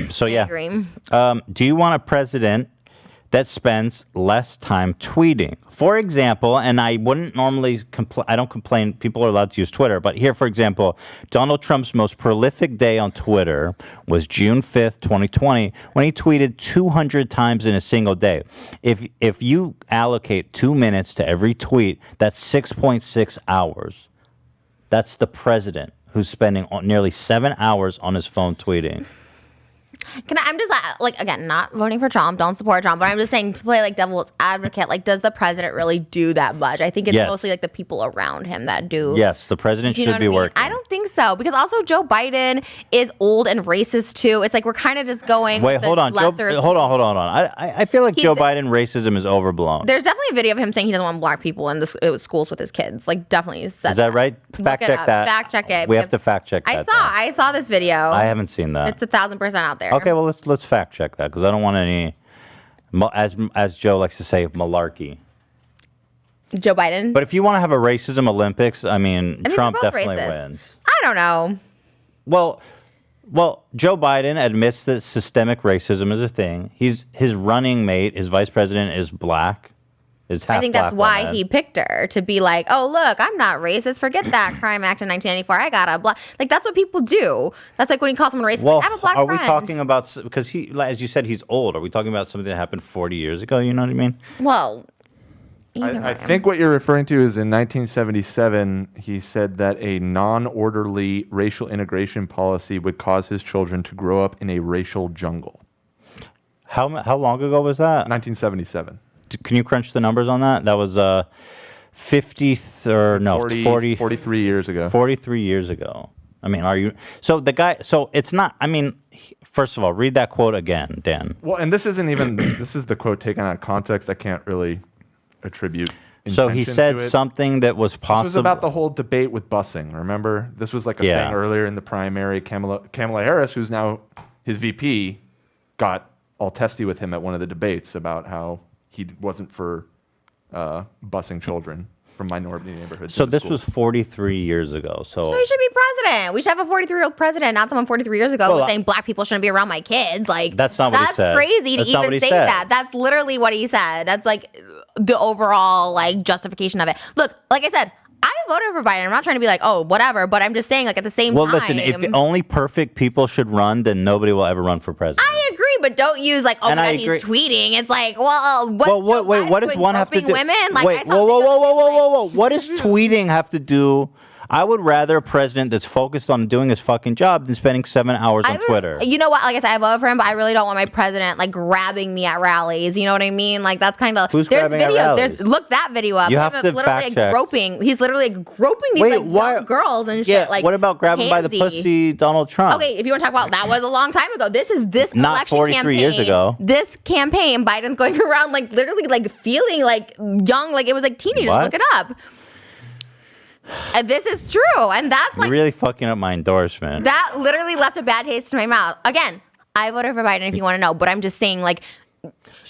So I yeah. agree. Do you want a president that spends less time tweeting? For example, and I wouldn't normally I don't complain, people are allowed to use Twitter, but here, for example, Donald Trump's most prolific day on Twitter was June 5th, 2020, when he tweeted 200 times in a single day. If you allocate 2 minutes to every tweet, that's 6.6 hours. That's the president who's spending nearly 7 hours on his phone tweeting. I'm just like, again, not voting for Trump, don't support Trump, but I'm just saying, to play like devil's advocate, like, does the president really do that much? I think it's mostly like the people around him that do. Yes, the president should be working. I don't think so, because also Joe Biden is old and racist too. It's like we're kind of just going. Wait, hold on. Hold on. I feel like Joe Biden racism is overblown. There's definitely a video of him saying he doesn't want black people in the schools with his kids. Like, definitely said Is that right? Fact check that. Fact check it. We have to fact check that. I saw this video. I haven't seen that. It's 1,000% out there. Okay, well let's fact check that, because I don't want any, as Joe likes to say, malarkey. Joe Biden. But if you want to have a racism Olympics, I mean Trump definitely wins. I don't know. Well, Joe Biden admits that systemic racism is a thing. His running mate, his vice president, is black. I think that's why he picked her, to be like, oh, look, I'm not racist. Forget that Crime Act in 1994. I got a black. Like, that's what people do. That's like when you call someone racist. Well, I have a black friend. Are we talking about, because he, as you said, he's old. Are we talking about something that happened 40 years ago? You know what I mean? Well, I think what you're referring to is in 1977, he said that a non-orderly racial integration policy would cause his children to grow up in a racial jungle. How long ago was that? 1977. Can you crunch the numbers on that? That was 43 years ago. 43 years ago. I mean, are you? So the guy. So it's not. I mean, first of all, read that quote again, Dan. Well, and this isn't even. This is the quote taken out of context. I can't really attribute. So he said something that was possible. This was about the whole debate with busing. Remember, this was like a thing earlier in the primary. Kamala Harris, who's now his VP, got all testy with him at one of the debates about how he wasn't for busing children from minority neighborhoods. So this was 43 years ago. So he should be president. We should have a 43-year-old president, not someone 43 years ago who was saying black people shouldn't be around my kids. Like, that's not what he said. That's crazy to even say that. That's literally what he said. That's like the overall like justification of it. Look, like I said, I voted for Biden. I'm not trying to be like, oh, whatever, but I'm just saying, like, at the same time. Well, listen, if only perfect people should run, then nobody will ever run for president. I agree, but don't use like, oh my God, he's tweeting. It's like, well, what does one have to do? Women? Like, wait, whoa. What does tweeting have to do? I would rather a president that's focused on doing his fucking job than spending 7 hours on Twitter. You know what? Like I said, I voted for him, but I really don't want my president like grabbing me at rallies. You know what I mean? Like, that's kind of there's videos. Look that video up. You have to fact check. He's literally groping these young girls and shit. Yeah, like, what about grabbing by the pussy, Donald Trump? Okay, if you want to talk about that, was a long time ago. This not 43 years ago. This campaign, Biden's going around like literally like feeling like young, like it was like teenagers. What? Look it up. And this is true, and that's like you're really fucking up my endorsement. That literally left a bad taste in my mouth. Again, I voted for Biden if you want to know, but I'm just saying, like,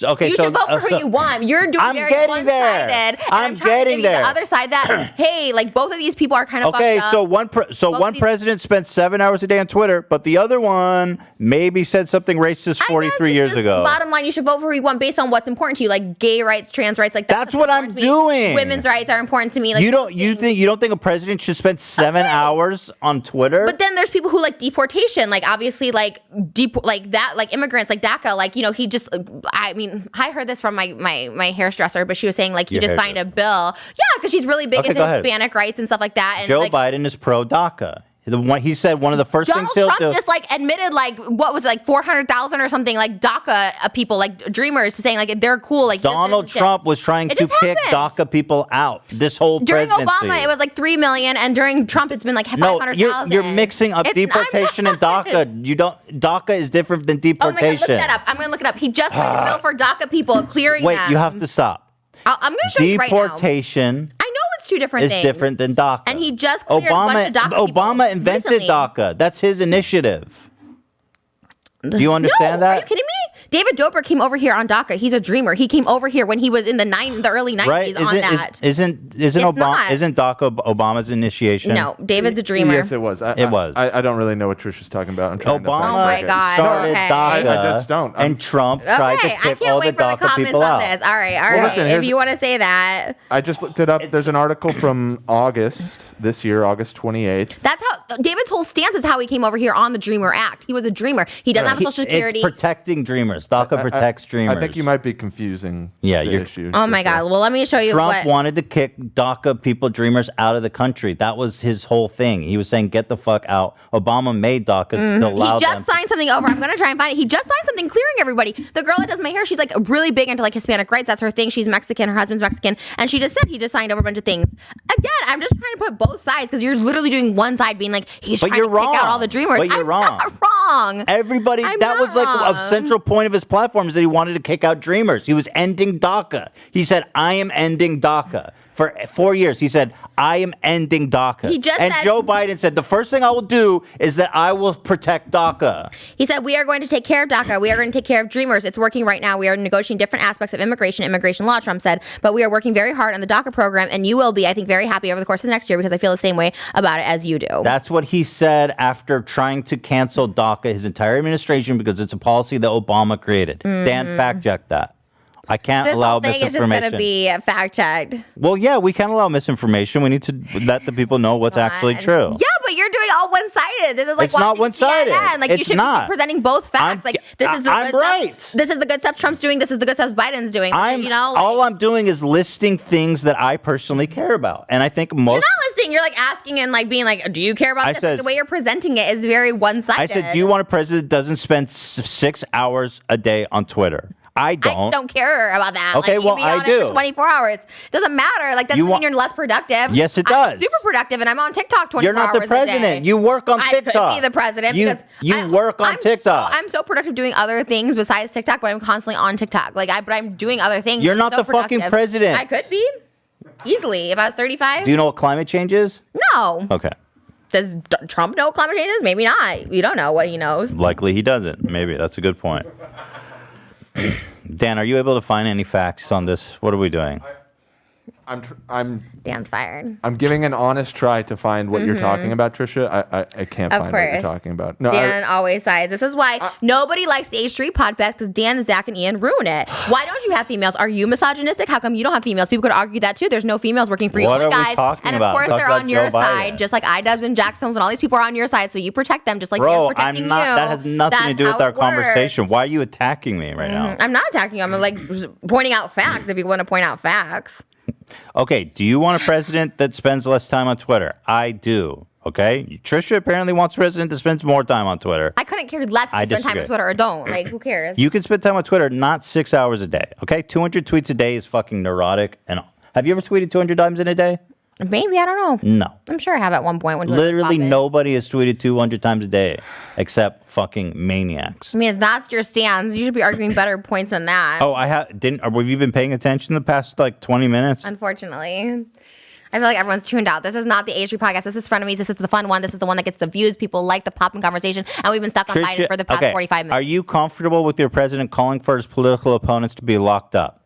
okay, you should vote for who you want. You're doing very one-sided. I'm getting there. The other side that, hey, like both of these people are kind of okay. fucked up. So one president spent 7 hours a day on Twitter, but the other one maybe said something racist 43 years ago. Bottom line, you should vote for who you want based on what's important to you, like gay rights, trans rights, like that's what I'm doing. Women's rights are important to me. Like, you don't think a president should spend 7 hours on Twitter? But then there's people who like deportation, like obviously like immigrants, like DACA, like, you know, he just. I mean, I heard this from my hairdresser, but she was saying like he just signed a bill. Yeah, because she's really big into Hispanic rights and stuff like that. And Joe Biden is pro DACA. He said one of the first things he'll do. Trump just like admitted like what was it, like 400,000 or something like DACA people, like dreamers, saying like they're cool. Like Donald Trump was trying to kick DACA people out. This whole during presidency. Obama it was like 3 million, and during Trump it's been like 500,000. You're mixing up deportation and DACA. DACA is different than deportation. I'm gonna look it up. He just signed a bill for DACA people, clearing them. Wait, you have to stop. I'm gonna show you right now. Deportation. Two different things. It's different than DACA. And he just cleared a bunch of DACA Obama invented recently. DACA. That's his initiative. Do you understand that? Are you kidding me? David Dobrik came over here on DACA. He's a dreamer. He came over here when he was in the early 90s right? on that. Isn't DACA Obama's initiation? No, David's a dreamer. Yes, it was. It was. I don't really know what Trisha's talking about. I'm trying to Obama find Oh my God. started Okay. DACA, I just don't. and Trump tried to Okay, I kick can't all the wait for the DACA comments people on out. this. All right. Well, listen, If here's- you want to say that. I just looked it up. There's an article from August this year, August 28th. That's how David's whole stance is how he came over here on the Dreamer Act. He was a dreamer. He doesn't have Social Security. It's protecting dreamers. DACA protects dreamers. I think you might be confusing Yeah, the you're- issue. Oh my God. Well, let me show you Trump what. wanted to kick DACA people, dreamers, out of the country. That was his whole thing. He was saying, get the fuck out. Obama made DACA to allow He them. just signed something over. I'm going to try and find it. He just signed something clearing everybody. The girl that does my hair, she's like really big into like Hispanic rights. That's her thing. She's Mexican. Her husband's Mexican. And she just said he just signed over a bunch of things. Again, I'm just trying to put both sides because you're literally doing one side being like, he's But trying to you're kick out wrong. all the dreamers. But you're I'm wrong. not wrong. Everybody, I'm that not was like a wrong. central point of his platform is that he wanted to kick out dreamers. He was ending DACA. He said, I am ending DACA. For 4 years, he said, I am ending DACA. He just and said- Joe Biden said, the first thing I will do is that I will protect DACA. He said, we are going to take care of DACA. We are going to take care of dreamers. It's working right now. We are negotiating different aspects of immigration law, Trump said. But we are working very hard on the DACA program. And you will be, I think, very happy over the course of the next year because I feel the same way about it as you do. That's what he said after trying to cancel DACA his entire administration because it's a policy that Obama created. Dan, fact check that. I can't This allow whole thing is just misinformation. going to be fact checked. Well, yeah, we can't allow misinformation. We need to let the people know what's actually true. Yeah, but you're doing all one-sided. This is like It's not watching one-sided. CNN. Like you It's should not. be presenting both facts. This is the I'm good right. stuff. This is the good stuff Trump's doing. This is the good stuff Biden's doing. All I'm doing is listing things that I personally care about, and I think most. You're not listening. You're like asking and like being like, "Do you care about this?" Like, the way you're presenting it is very one-sided. I said, "Do you want a president that doesn't spend 6 hours a day on Twitter?" I don't. I don't care about that. Okay, like, well, you can be I on it do. for 24 hours. Doesn't matter. Like, that doesn't mean you're less productive. Yes, it I'm does. super productive, and I'm on TikTok 24 hours You're not the a day. president. You work on TikTok. I could be the president because you work on TikTok. I'm so productive doing other things besides TikTok, but I'm constantly on TikTok. But I'm doing other things. You're I'm not so the fucking productive. president. I could be easily if I was 35. Do you know what climate change is? No. Okay. Does Trump know what climate change is? Maybe not. We don't know what he knows. Likely he doesn't. Maybe that's a good point. Dan, are you able to find any facts on this? What are we doing? Dan's fired. I'm giving an honest try to find what you're talking about, Trisha. I can't Of find what you're course. talking about. No, Dan always sides. This is why nobody likes the H3 podcast because Dan, Zach, and Ian ruin it. Why don't you have females? Are you misogynistic? How come you don't have females? People could argue that too. There's no females working for you. What Only are we guys. talking and of about? course Talk they're about on your Joe Biden. side, just like iDubbbz and Jack Stones and all these people are on your side. So you protect them just like Bro, Dan's protecting I'm not. you. That has nothing to That's do with how our it works. conversation. Why are you attacking me right now? I'm not attacking you. I'm like pointing out facts if you want to point out facts. Okay, do you want a president that spends less time on Twitter? I do. Okay, Trisha apparently wants a president that spends more time on Twitter. I couldn't care less if I you spend time disagree. on Twitter or don't. Like, who cares? You can spend time on Twitter, not 6 hours a day. Okay, 200 tweets a day is fucking neurotic. And have you ever tweeted 200 times in a day? Maybe, I don't know. No. I'm sure I have at one point when Twitter was Literally popping. nobody has tweeted 200 times a day except fucking maniacs. I mean, if that's your stance, you should be arguing better points than that. Oh, have you been paying attention the past like 20 minutes? Unfortunately. I feel like everyone's tuned out. This is not the H3 podcast. This is Frenemies. This is the fun one. This is the one that gets the views. People like the popping conversation. And we've been stuck on Biden for the past 45 minutes. Are you comfortable with your president calling for his political opponents to be locked up?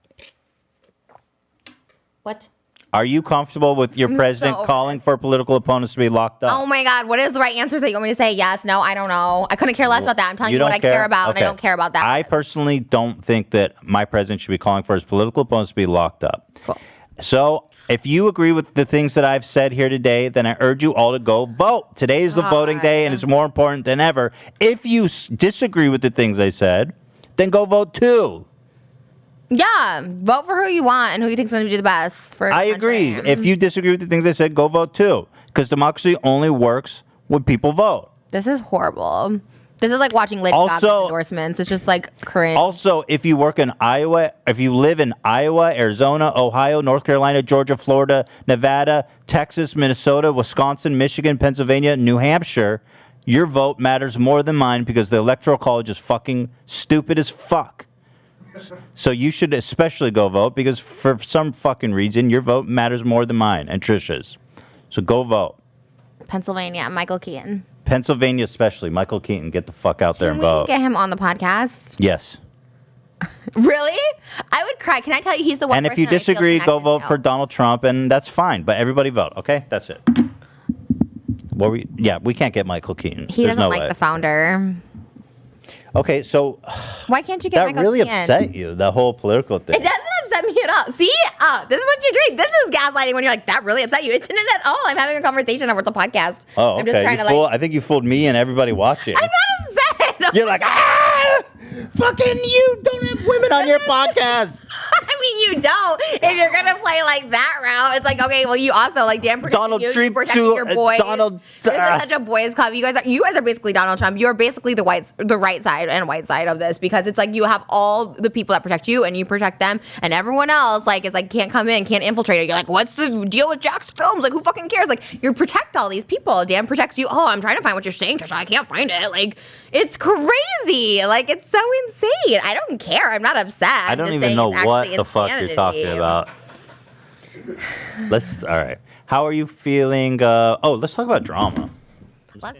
What? Are you comfortable with your president so calling for political opponents to be locked up? Oh my God. What is the right answers that you want me to say? Yes, no, I don't know. I couldn't care less about that. I'm telling you what I care about, and I don't care about that. I personally don't think that my president should be calling for his political opponents to be locked up. Cool. So if you agree with the things that I've said here today, then I urge you all to go vote. Today is the voting day, and it's more important than ever. If you disagree with the things I said, then go vote too. Yeah, vote for who you want and who you think is going to do the best for. I agree. If you disagree with the things I said, go vote too. Because democracy only works when people vote. This is horrible. This is like watching Lady Gaga's endorsements. It's just like cringe. Also, if you work in Iowa, if you live in Iowa, Arizona, Ohio, North Carolina, Georgia, Florida, Nevada, Texas, Minnesota, Wisconsin, Michigan, Pennsylvania, New Hampshire, your vote matters more than mine because the Electoral College is fucking stupid as fuck. So you should especially go vote because for some fucking reason, your vote matters more than mine and Trisha's. So go vote. Pennsylvania, Michael Keaton. Pennsylvania especially. Michael Keaton, get the fuck out there and Can we vote. get him on the podcast? Yes. Really? I would cry. Can I tell you, he's the one. And if you disagree, go vote for Donald Trump, and that's fine. But everybody vote, okay? That's it. We can't get Michael Keaton. He doesn't like the founder. Okay, so why can't you get Michael that really Keaton? upset you, the whole political thing? It doesn't upset me at all. See, this is what you're doing. This is gaslighting when you're like, that really upset you. It didn't at all. I'm having a conversation over the podcast. Oh, okay. I'm just trying to I think you fooled me and everybody watching. I'm not upset. You're like, fucking you don't have women on your podcast. I mean, you don't. If you're gonna play like that route, it's like, okay, well, you also like Dan protecting you protecting your boys. This is such a boys' club. You guys are basically Donald Trump. You are basically the right side and white side of this, because it's like you have all the people that protect you and you protect them, and everyone else is like can't come in, can't infiltrate it. You're like, what's the deal with Jack's films? Like, who fucking cares? Like, you protect all these people. Dan protects you. Oh, I'm trying to find what you're saying, Trisha. I can't find it. Like, it's crazy. Like, it's so insane. I don't care. I'm not upset. I don't even know what the fuck you're talking about. All right. How are you feeling? Let's talk about drama. Let's